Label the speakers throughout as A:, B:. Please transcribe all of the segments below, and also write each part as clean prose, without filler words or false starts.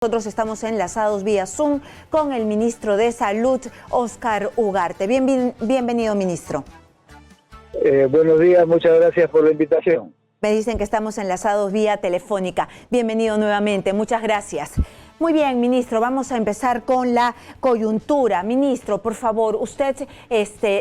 A: Nosotros estamos enlazados vía Zoom con el ministro de Salud, Óscar Ugarte. Bienvenido, ministro.
B: Buenos días, muchas gracias por la invitación.
A: Me dicen que estamos enlazados vía telefónica. Bienvenido nuevamente, muchas gracias. Muy bien, ministro, vamos a empezar con la coyuntura. Ministro, por favor, usted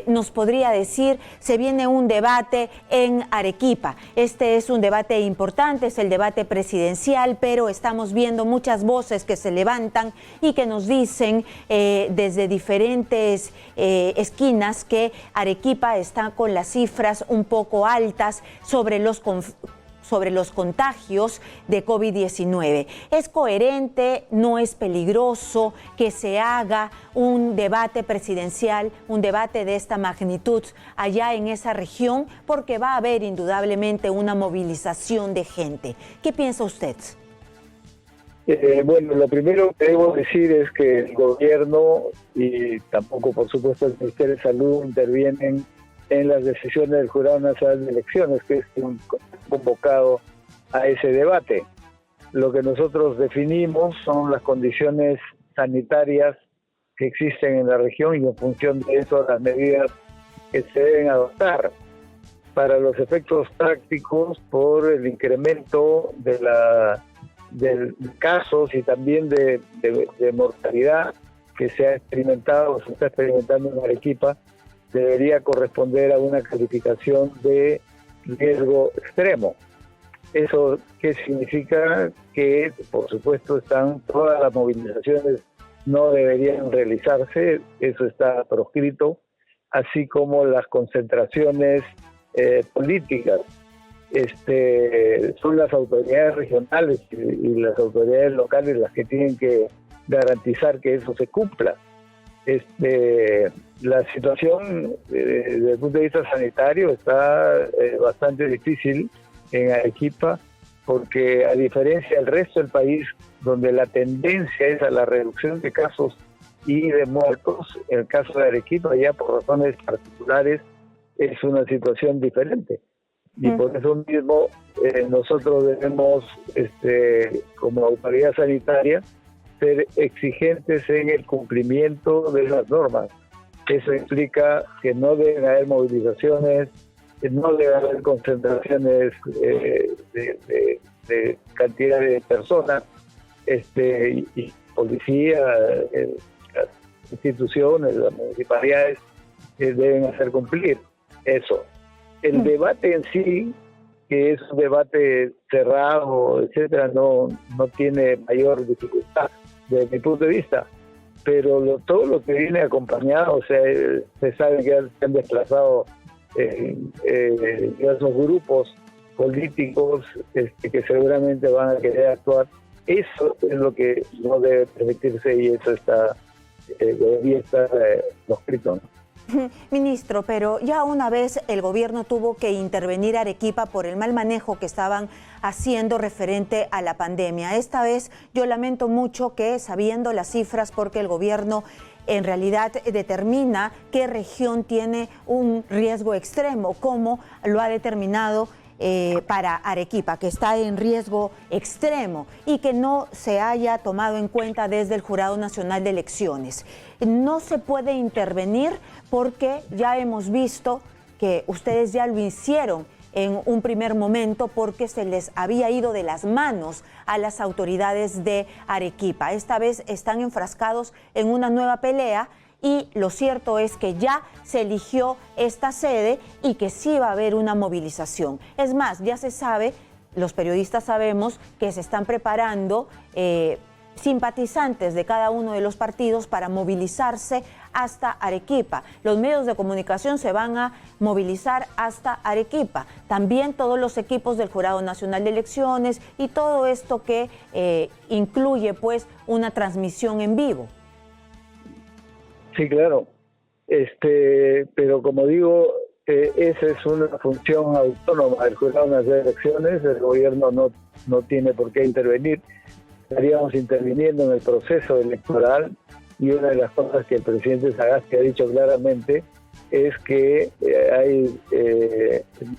A: nos podría decir, se viene un debate en Arequipa. Este es un debate importante, es el debate presidencial, pero estamos viendo muchas voces que se levantan y que nos dicen desde diferentes esquinas que Arequipa está con las cifras un poco altas sobre los contagios de COVID-19. ¿Es coherente, no es peligroso que se haga un debate presidencial, un debate de esta magnitud allá en esa región? Porque va a haber indudablemente una movilización de gente. ¿Qué piensa usted?
B: Bueno, lo primero que debo decir es que el gobierno y tampoco, por supuesto, el Ministerio de Salud intervienen en las decisiones del Jurado Nacional de Elecciones, que es un convocado a ese debate. Lo que nosotros definimos son las condiciones sanitarias que existen en la región y en función de eso las medidas que se deben adoptar. Para los efectos prácticos, por el incremento de casos y también de mortalidad que se ha experimentado o se está experimentando en Arequipa, debería corresponder a una calificación de riesgo extremo. ¿Eso qué significa? Que, por supuesto, todas las movilizaciones no deberían realizarse, eso está proscrito, así como las concentraciones políticas. Son las autoridades regionales y las autoridades locales las que tienen que garantizar que eso se cumpla. La situación desde el punto de vista sanitario está bastante difícil en Arequipa, porque a diferencia del resto del país, donde la tendencia es a la reducción de casos y de muertos, en el caso de Arequipa, ya por razones particulares, es una situación diferente. Y por eso mismo nosotros debemos, como autoridad sanitaria, ser exigentes en el cumplimiento de las normas. Eso implica que no deben haber movilizaciones, no deben haber concentraciones de cantidad de personas, y policía, las instituciones, las municipalidades deben hacer cumplir eso. El debate en sí, que es un debate cerrado, etcétera, no tiene mayor dificultad desde mi punto de vista, pero todo lo que viene acompañado, o sea, se sabe que se han desplazado diversos grupos políticos que seguramente van a querer actuar. Eso es lo que no debe permitirse y eso debería estar proscrito, ¿no?
A: Ministro, pero ya una vez el gobierno tuvo que intervenir a Arequipa por el mal manejo que estaban haciendo referente a la pandemia. Esta vez yo lamento mucho que, sabiendo las cifras, porque el gobierno en realidad determina qué región tiene un riesgo extremo, como lo ha determinado para Arequipa, que está en riesgo extremo y que no se haya tomado en cuenta desde el Jurado Nacional de Elecciones. No se puede intervenir porque ya hemos visto que ustedes ya lo hicieron en un primer momento porque se les había ido de las manos a las autoridades de Arequipa. Esta vez están enfrascados en una nueva pelea y lo cierto es que ya se eligió esta sede y que sí va a haber una movilización. Es más, ya se sabe, los periodistas sabemos que se están preparando simpatizantes de cada uno de los partidos para movilizarse hasta Arequipa. Los medios de comunicación se van a movilizar hasta Arequipa. También todos los equipos del Jurado Nacional de Elecciones y todo esto que incluye pues una transmisión en vivo.
B: Sí, claro. Pero como digo, esa es una función autónoma del Jurado Nacional de Elecciones. El gobierno no tiene por qué intervenir. Estaríamos interviniendo en el proceso electoral y una de las cosas que el presidente Sagasti ha dicho claramente es que hay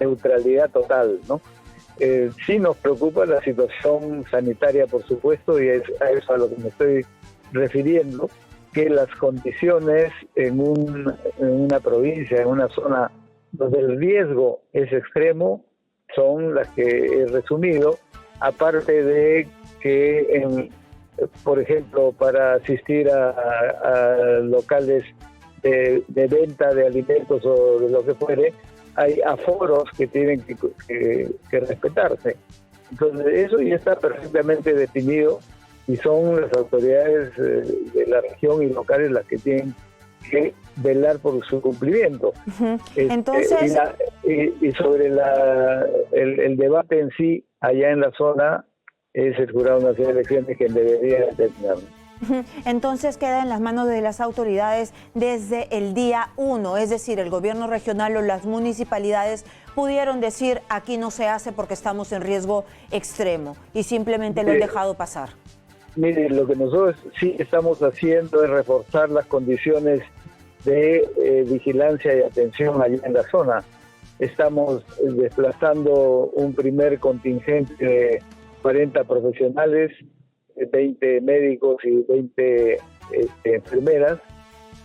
B: neutralidad total, ¿no? sí nos preocupa la situación sanitaria, por supuesto, y es a eso a lo que me estoy refiriendo, que las condiciones en una provincia, en una zona donde el riesgo es extremo, son las que he resumido, aparte de que, por ejemplo, para asistir a locales de venta de alimentos o de lo que fuere, hay aforos que tienen que respetarse. Entonces, eso ya está perfectamente definido y son las autoridades de la región y locales las que tienen que velar por su cumplimiento.
A: Uh-huh. Entonces,
B: y sobre el debate en sí, allá en la zona, es el Jurado Nacional de Elecciones quien debería determinar.
A: Entonces queda en las manos de las autoridades desde el día 1, es decir, el gobierno regional o las municipalidades pudieron decir aquí no se hace porque estamos en riesgo extremo y simplemente lo han dejado pasar.
B: Mire, lo que nosotros sí estamos haciendo es reforzar las condiciones de vigilancia y atención allá en la zona. Estamos desplazando un primer contingente de 40 profesionales, 20 médicos y 20 enfermeras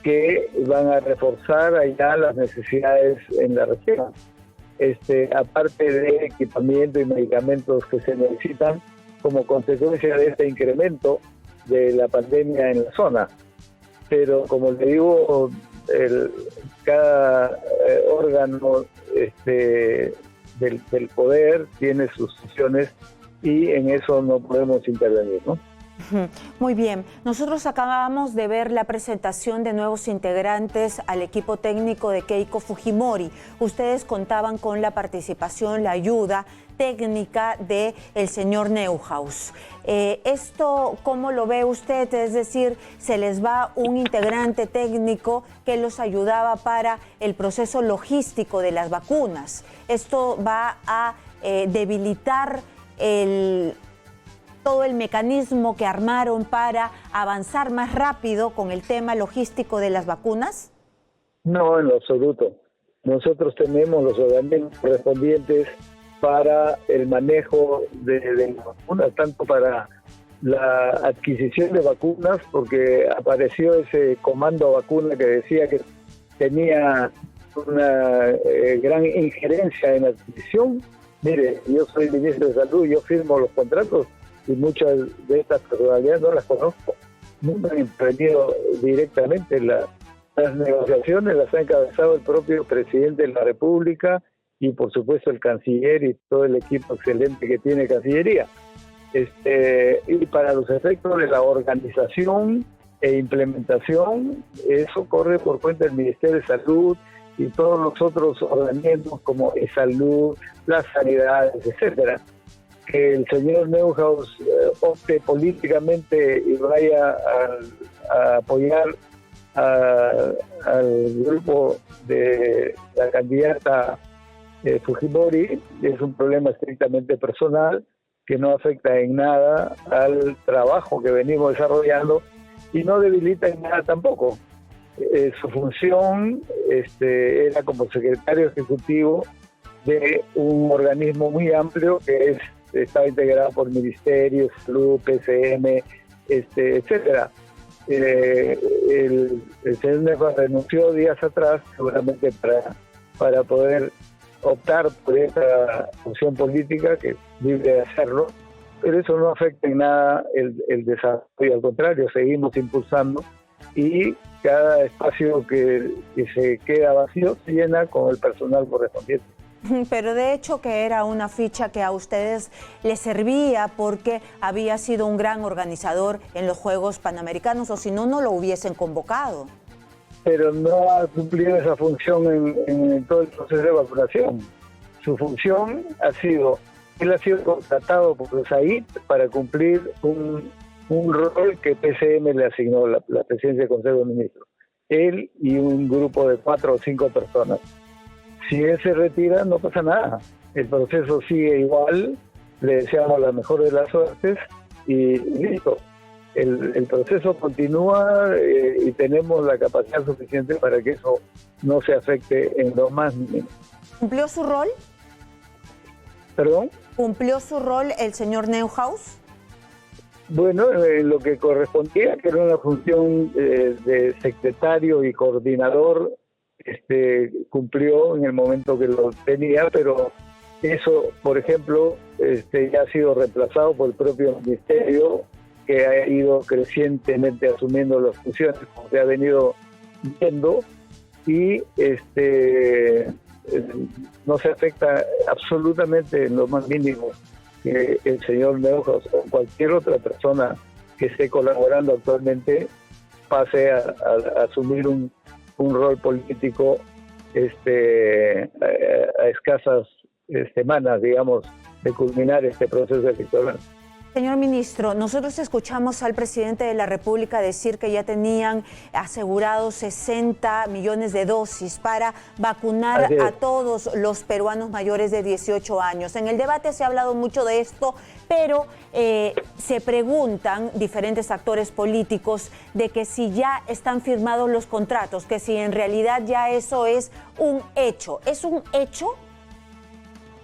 B: que van a reforzar allá las necesidades en la región. Aparte de equipamiento y medicamentos que se necesitan como consecuencia de este incremento de la pandemia en la zona. Pero como le digo, cada órgano del poder tiene sus funciones y en eso no podemos intervenir, ¿no?
A: Muy bien. Nosotros acabamos de ver la presentación de nuevos integrantes al equipo técnico de Keiko Fujimori. Ustedes contaban con la participación, la ayuda técnica del señor Neuhaus. ¿Esto cómo lo ve usted? Es decir, ¿se les va un integrante técnico que los ayudaba para el proceso logístico de las vacunas? ¿Esto va a debilitar todo el mecanismo que armaron para avanzar más rápido con el tema logístico de las vacunas?
B: No, en lo absoluto. Nosotros tenemos los organismos correspondientes para el manejo de las vacunas, tanto para la adquisición de vacunas, porque apareció ese comando vacuna que decía que tenía una gran injerencia en la adquisición. Mire, yo soy ministro de Salud, yo firmo los contratos y muchas de estas personalidades no las conozco. Nunca han emprendido directamente las negociaciones, las ha encabezado el propio presidente de la República y por supuesto el canciller y todo el equipo excelente que tiene Cancillería. Y para los efectos de la organización e implementación, eso corre por cuenta del Ministerio de Salud y todos los otros organismos como Salud, las sanidades, etcétera. Que el señor Neuhaus opte políticamente y vaya a apoyar al grupo de la candidata Fujimori es un problema estrictamente personal que no afecta en nada al trabajo que venimos desarrollando y no debilita en nada tampoco. Su función era como secretario ejecutivo de un organismo muy amplio que estaba integrado por Ministerio, Salud, PCM, etcétera. El señor Neuhaus renunció días atrás, seguramente para poder optar por esta función política, que es libre de hacerlo, pero eso no afecta en nada el desarrollo, al contrario, seguimos impulsando y cada espacio que se queda vacío se llena con el personal correspondiente.
A: Pero de hecho que era una ficha que a ustedes les servía porque había sido un gran organizador en los Juegos Panamericanos, o si no, no lo hubiesen convocado.
B: Pero no ha cumplido esa función en todo el proceso de vacunación. Su función él ha sido contratado por USAID para cumplir un rol que PCM le asignó, la presidencia del Consejo de Ministros. Él y un grupo de 4 o 5 personas. Si él se retira, no pasa nada. El proceso sigue igual, le deseamos la mejor de las suertes y listo. El proceso continúa y tenemos la capacidad suficiente para que eso no se afecte en lo más mínimo.
A: ¿Cumplió su rol?
B: ¿Perdón?
A: ¿Cumplió su rol el señor Neuhaus?
B: Bueno, lo que correspondía, que era una función de secretario y coordinador, cumplió en el momento que lo tenía, pero eso, por ejemplo, ya ha sido reemplazado por el propio ministerio, que ha ido crecientemente asumiendo las funciones, como se ha venido viendo, y no se afecta absolutamente en lo más mínimo que el señor Neuhaus o cualquier otra persona que esté colaborando actualmente pase a asumir un rol político a escasas semanas, digamos, de culminar este proceso electoral.
A: Señor ministro, nosotros escuchamos al presidente de la República decir que ya tenían asegurados 60 millones de dosis para vacunar a todos los peruanos mayores de 18 años. En el debate se ha hablado mucho de esto, pero se preguntan diferentes actores políticos de que si ya están firmados los contratos, que si en realidad ya eso es un hecho. ¿Es un hecho?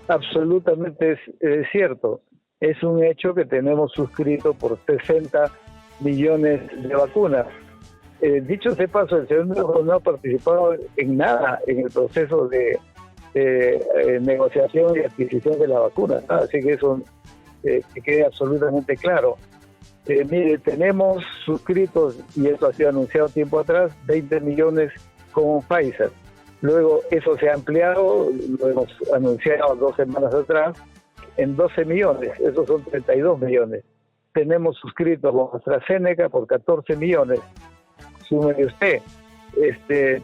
B: Absolutamente es cierto. Es un hecho que tenemos suscrito por 60 millones de vacunas. Dicho sea paso, el señor no ha participado en nada en el proceso de negociación y adquisición de la vacuna, ¿no? Así que eso que quede absolutamente claro. Mire, tenemos suscritos, y eso ha sido anunciado tiempo atrás, 20 millones con Pfizer. Luego eso se ha ampliado, lo hemos anunciado 2 semanas atrás, en 12 millones, esos son 32 millones. Tenemos suscritos con AstraZeneca por 14 millones, súmele usted.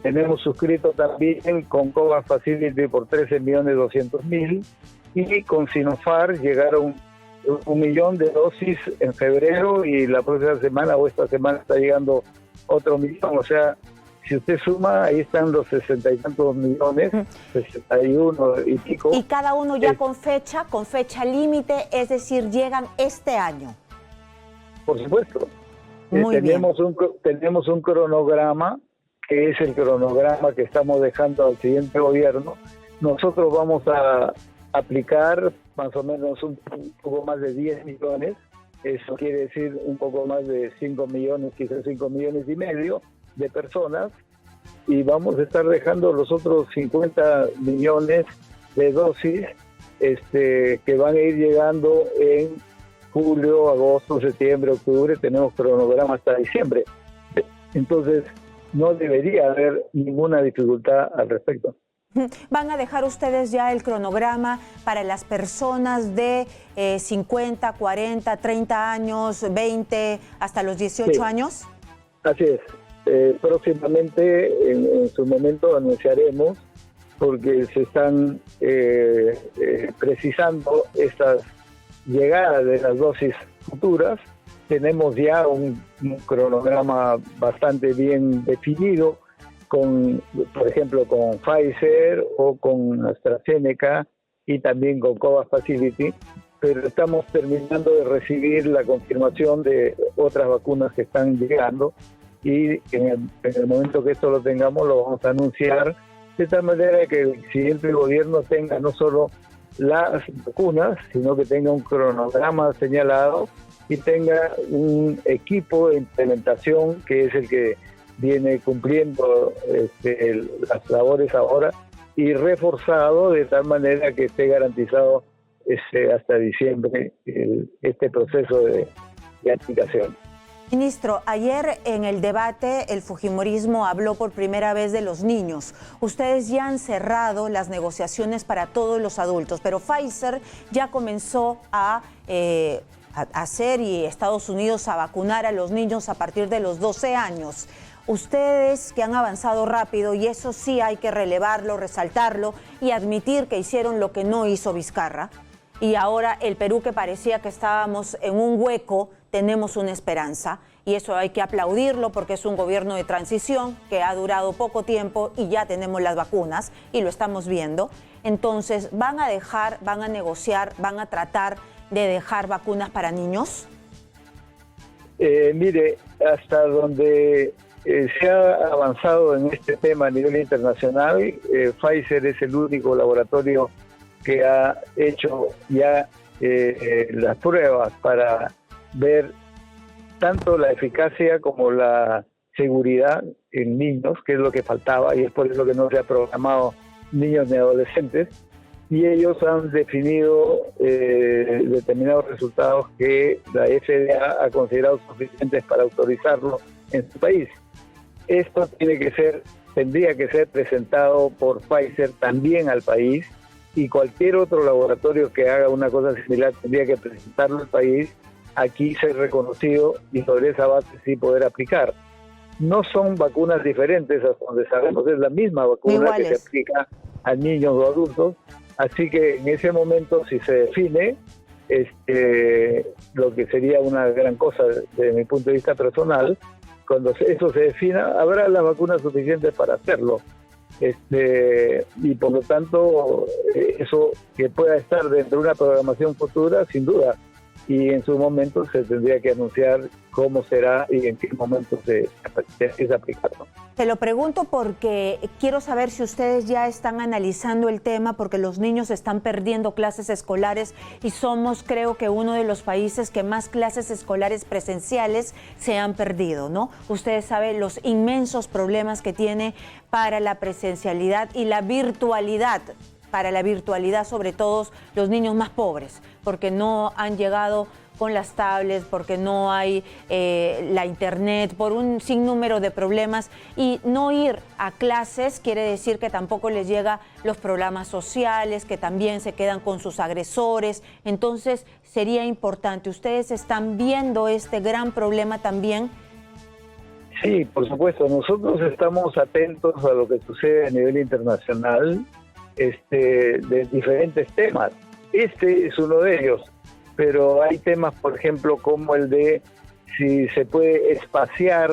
B: Tenemos suscrito también con COVAX Facility por 13.200.000 y con Sinopharm llegaron 1 millón de dosis en febrero y la próxima semana o esta semana está llegando otro millón, o sea, si usted suma, ahí están los 60 y tantos millones, 61 y pico.
A: Y cada uno ya con fecha límite, es decir, llegan este año.
B: Por supuesto.
A: Muy
B: tenemos un cronograma, que es el cronograma que estamos dejando al siguiente gobierno. Nosotros vamos a aplicar más o menos un poco más de 10 millones. Eso quiere decir un poco más de 5 millones, quizás 5 millones y medio de personas, y vamos a estar dejando los otros 50 millones de dosis que van a ir llegando en julio, agosto, septiembre, octubre. Tenemos cronograma hasta diciembre, entonces no debería haber ninguna dificultad al respecto.
A: ¿Van a dejar ustedes ya el cronograma para las personas de 50, 40, 30 años, 20, hasta los 18 años?
B: Así es. Próximamente, en su momento, anunciaremos, porque se están precisando estas llegadas de las dosis futuras. Tenemos ya un cronograma bastante bien definido, por ejemplo, con Pfizer o con AstraZeneca y también con COVAX Facility, pero estamos terminando de recibir la confirmación de otras vacunas que están llegando, y en el momento que esto lo tengamos lo vamos a anunciar, de tal manera que el siguiente gobierno tenga no solo las vacunas, sino que tenga un cronograma señalado y tenga un equipo de implementación que es el que viene cumpliendo las labores ahora, y reforzado de tal manera que esté garantizado hasta diciembre este proceso de aplicación.
A: Ministro, ayer en el debate el fujimorismo habló por primera vez de los niños. Ustedes ya han cerrado las negociaciones para todos los adultos, pero Pfizer ya comenzó a hacer, y Estados Unidos a vacunar a los niños a partir de los 12 años. Ustedes que han avanzado rápido, y eso sí hay que relevarlo, resaltarlo y admitir que hicieron lo que no hizo Vizcarra, y ahora el Perú, que parecía que estábamos en un hueco, tenemos una esperanza, y eso hay que aplaudirlo porque es un gobierno de transición que ha durado poco tiempo y ya tenemos las vacunas y lo estamos viendo. Entonces, ¿van a dejar, van a negociar, van a tratar de dejar vacunas para niños?
B: Mire, hasta donde se ha avanzado en este tema a nivel internacional, Pfizer es el único laboratorio que ha hecho ya las pruebas para ver tanto la eficacia como la seguridad en niños, que es lo que faltaba, y es por eso que no se ha programado niños ni adolescentes, y ellos han definido determinados resultados que la FDA ha considerado suficientes para autorizarlo en su país. Esto tendría que ser presentado por Pfizer también al país, y cualquier otro laboratorio que haga una cosa similar tendría que presentarlo al país, aquí ser reconocido y sobre esa base sí poder aplicar. No son vacunas diferentes, hasta donde sabemos es la misma vacuna
A: Iguales,
B: que se aplica a niños o adultos, así que en ese momento si se define lo que sería una gran cosa desde mi punto de vista personal, cuando eso se defina habrá las vacunas suficientes para hacerlo. Y por lo tanto eso que pueda estar dentro de una programación futura, sin duda, y en su momento se tendría que anunciar cómo será y en qué momento se empieza a aplicar.
A: Se lo pregunto porque quiero saber si ustedes ya están analizando el tema, porque los niños están perdiendo clases escolares y somos, creo que, uno de los países que más clases escolares presenciales se han perdido, ¿no? Ustedes saben los inmensos problemas que tiene para la presencialidad y la virtualidad, sobre todo los niños más pobres, porque no han llegado con las tablets, porque no hay la internet, por un sinnúmero de problemas, y no ir a clases quiere decir que tampoco les llega los programas sociales, que también se quedan con sus agresores. Entonces sería importante, ¿ustedes están viendo este gran problema también?
B: Sí, por supuesto, nosotros estamos atentos a lo que sucede a nivel internacional de diferentes temas. Este es uno de ellos, pero hay temas, por ejemplo, como el de si se puede espaciar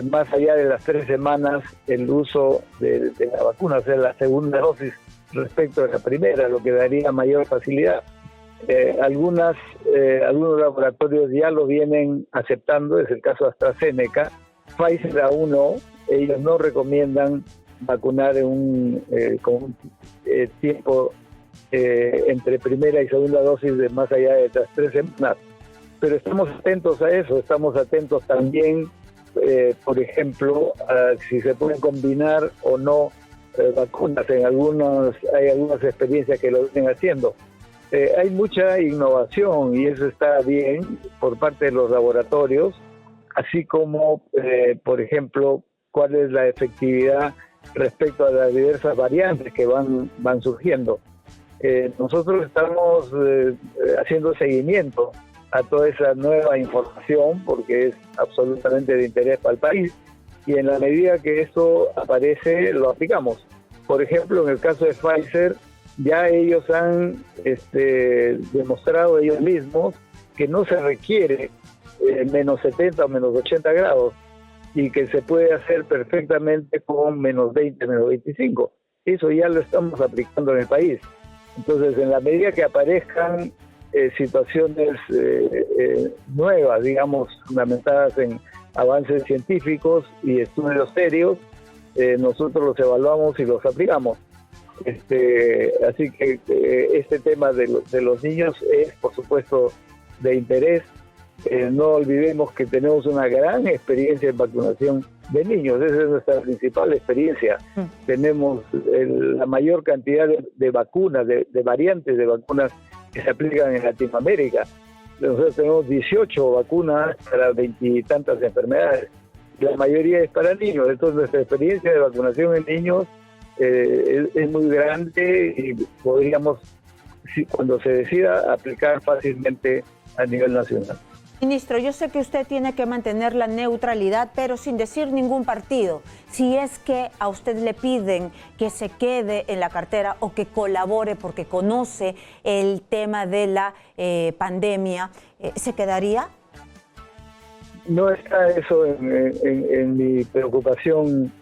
B: más allá de las 3 semanas el uso de la vacuna, o sea, la segunda dosis respecto a la primera, lo que daría mayor facilidad. Algunos laboratorios ya lo vienen aceptando, es el caso de AstraZeneca. Pfizer aún no, ellos no recomiendan vacunar con un tiempo entre primera y segunda dosis de más allá de las 3 semanas. Pero estamos atentos a eso, estamos atentos también, por ejemplo, a si se pueden combinar o no vacunas. Hay algunas experiencias que lo vienen haciendo. Hay mucha innovación y eso está bien por parte de los laboratorios, así como, por ejemplo, cuál es la efectividad respecto a las diversas variantes que van surgiendo. Nosotros estamos haciendo seguimiento a toda esa nueva información porque es absolutamente de interés para el país, y en la medida que eso aparece lo aplicamos. Por ejemplo, en el caso de Pfizer, ya ellos han demostrado ellos mismos que no se requiere menos 70 o menos 80 grados y que se puede hacer perfectamente con menos 20, menos 25. Eso ya lo estamos aplicando en el país. Entonces, en la medida que aparezcan situaciones nuevas, digamos, fundamentadas en avances científicos y estudios serios, nosotros los evaluamos y los aplicamos. Así que este tema de los niños es, por supuesto, de interés. No olvidemos que tenemos una gran experiencia en vacunación de niños, esa es nuestra principal experiencia. Tenemos la mayor cantidad de vacunas, de variantes de vacunas que se aplican en Latinoamérica. Nosotros tenemos 18 vacunas para 20 y tantas enfermedades, la mayoría es para niños. Entonces nuestra experiencia de vacunación en niños es muy grande y podríamos, cuando se decida, aplicar fácilmente a nivel nacional.
A: Ministro, yo sé que usted tiene que mantener la neutralidad, pero sin decir ningún partido. Si es que a usted le piden que se quede en la cartera o que colabore porque conoce el tema de la pandemia, ¿se quedaría?
B: No está eso en mi preocupación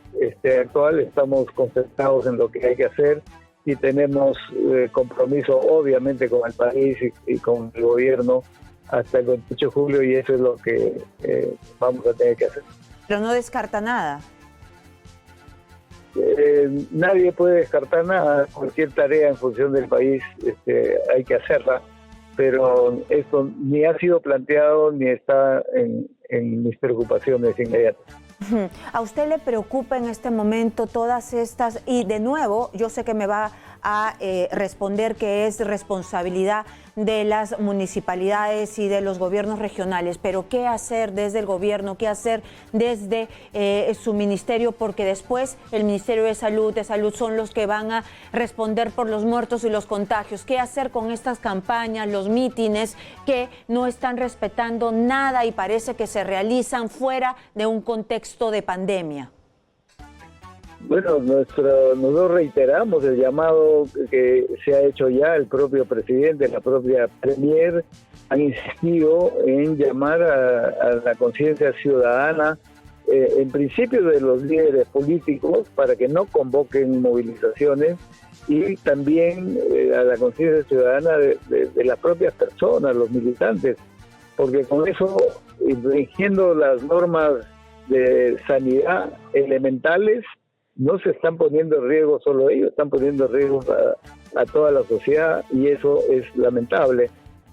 B: actual. Estamos concentrados en lo que hay que hacer y tenemos compromiso, obviamente, con el país y con el gobierno hasta el 28 de julio, y eso es lo que vamos a tener que hacer.
A: Pero no descarta nada.
B: nadie puede descartar nada, cualquier tarea en función del país hay que hacerla, pero esto ni ha sido planteado ni está en mis preocupaciones inmediatas.
A: ¿A usted le preocupa en este momento todas estas? Y de nuevo, yo sé que me va a responder que es responsabilidad de las municipalidades y de los gobiernos regionales, pero ¿qué hacer desde el gobierno? ¿Qué hacer desde su ministerio? Porque después el Ministerio de Salud son los que van a responder por los muertos y los contagios. ¿Qué hacer con estas campañas, los mítines que no están respetando nada y parece que se realizan fuera de un contexto de pandemia?
B: Bueno, nosotros reiteramos el llamado que se ha hecho ya, el propio presidente, la propia premier, han insistido en llamar a la conciencia ciudadana, en principio de los líderes políticos, para que no convoquen movilizaciones, y también a la conciencia ciudadana de las propias personas, los militantes, porque con eso, infringiendo las normas de sanidad elementales, no se están poniendo en riesgo solo ellos, están poniendo en riesgo a toda la sociedad, y eso es lamentable.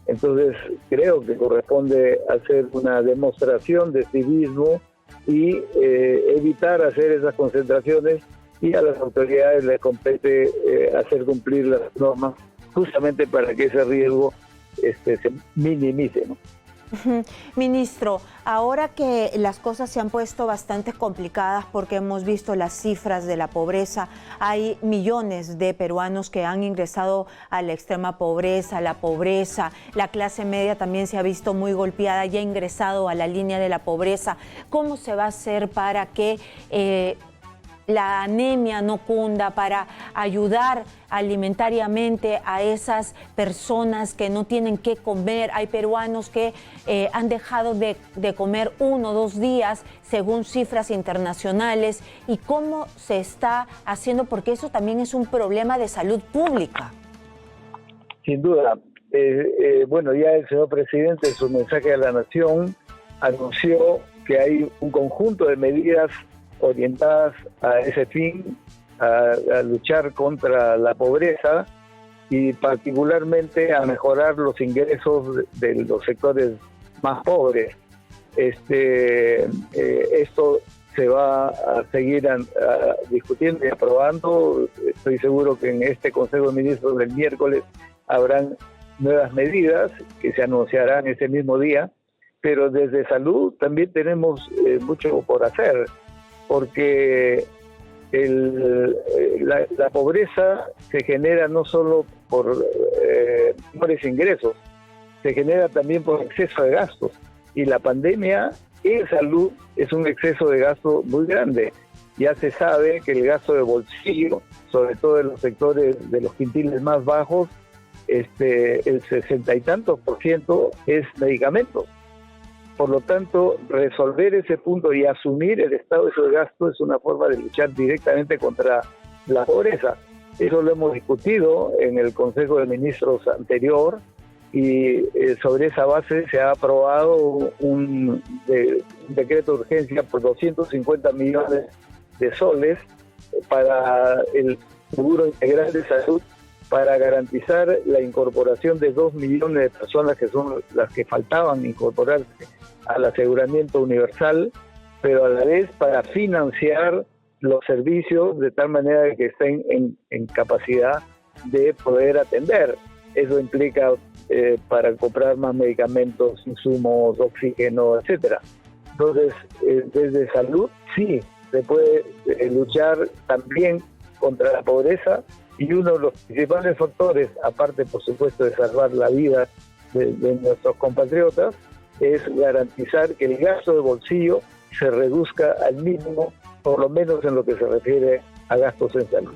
B: Entonces creo que corresponde hacer una demostración de civismo y evitar hacer esas concentraciones, y a las autoridades les compete hacer cumplir las normas justamente para que ese riesgo se minimice, ¿no?
A: Ministro, ahora que las cosas se han puesto bastante complicadas porque hemos visto las cifras de la pobreza, hay millones de peruanos que han ingresado a la extrema pobreza, la clase media también se ha visto muy golpeada y ha ingresado a la línea de la pobreza. ¿Cómo se va a hacer para que la anemia no cunda, para ayudar alimentariamente a esas personas que no tienen qué comer? Hay peruanos que han dejado de comer 1 o 2 días según cifras internacionales. ¿Y cómo se está haciendo? Porque eso también es un problema de salud pública.
B: Sin duda. Bueno, ya el señor presidente en su mensaje a la nación anunció que hay un conjunto de medidas orientadas a ese fin, a luchar contra la pobreza y particularmente a mejorar los ingresos de los sectores más pobres. Esto se va a seguir discutiendo y aprobando. Estoy seguro que en este Consejo de Ministros del miércoles habrán nuevas medidas que se anunciarán ese mismo día, pero desde salud también tenemos mucho por hacer, porque la pobreza se genera no solo por menores ingresos, se genera también por exceso de gastos, y la pandemia en salud es un exceso de gasto muy grande. Ya se sabe que el gasto de bolsillo, sobre todo en los sectores de los quintiles más bajos, el 60 y tantos % es medicamentos. Por lo tanto, resolver ese punto y asumir el estado de esos gastos es una forma de luchar directamente contra la pobreza. Eso lo hemos discutido en el Consejo de Ministros anterior, y sobre esa base se ha aprobado un decreto de urgencia por 250 millones de soles para el Seguro Integral de Salud, para garantizar la incorporación de 2 millones de personas que son las que faltaban incorporarse al aseguramiento universal, pero a la vez para financiar los servicios de tal manera que estén en capacidad de poder atender. Eso implica para comprar más medicamentos, insumos, oxígeno, etcétera. Entonces, desde salud sí se puede luchar también contra la pobreza, y uno de los principales factores, aparte por supuesto de salvar la vida de nuestros compatriotas, es garantizar que el gasto de bolsillo se reduzca al mínimo, por lo menos en lo que se refiere a gastos en salud.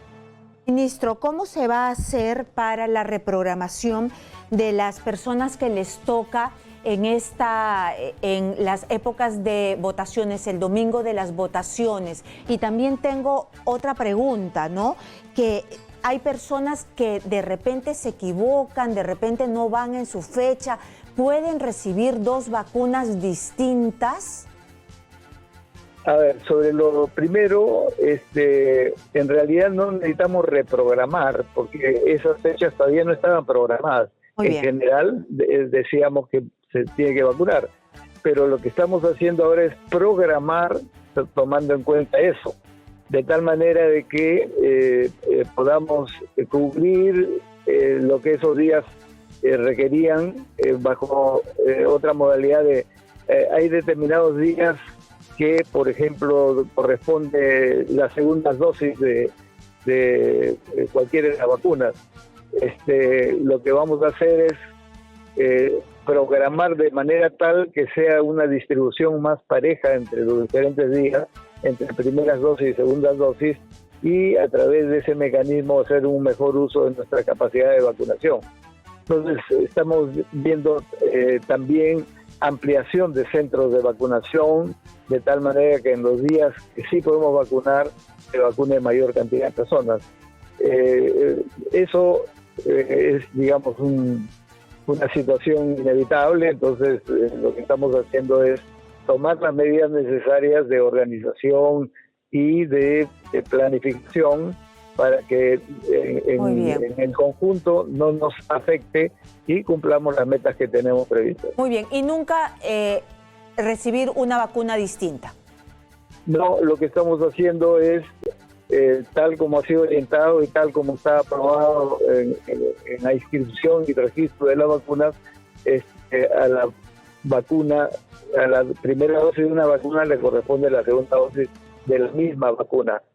A: Ministro, ¿cómo se va a hacer para la reprogramación de las personas que les toca en las épocas de votaciones, el domingo de las votaciones? Y también tengo otra pregunta, ¿no? Que hay personas que de repente se equivocan, de repente no van en su fecha. ¿Pueden recibir 2 vacunas distintas?
B: A ver, sobre lo primero, en realidad no necesitamos reprogramar, porque esas fechas todavía no estaban programadas.
A: Muy
B: En
A: bien.
B: general, decíamos que se tiene que vacunar, pero lo que estamos haciendo ahora es programar tomando en cuenta eso, de tal manera de que podamos cubrir lo que esos días requerían bajo otra modalidad de... hay determinados días que, por ejemplo, corresponde las segundas dosis de cualquiera de las vacunas. Lo que vamos a hacer es programar de manera tal que sea una distribución más pareja entre los diferentes días, entre primeras dosis y segundas dosis, y a través de ese mecanismo hacer un mejor uso de nuestra capacidad de vacunación. Entonces, estamos viendo también ampliación de centros de vacunación, de tal manera que en los días que sí podemos vacunar, se vacune mayor cantidad de personas. Eso es, digamos, una situación inevitable, entonces lo que estamos haciendo es tomar las medidas necesarias de organización y de planificación para que en el conjunto no nos afecte y cumplamos las metas que tenemos previstas.
A: Muy bien, y nunca recibir una vacuna distinta.
B: No, lo que estamos haciendo es, tal como ha sido orientado y tal como está aprobado en la inscripción y registro de las vacunas, a la vacuna, a la primera dosis de una vacuna le corresponde la segunda dosis de la misma vacuna.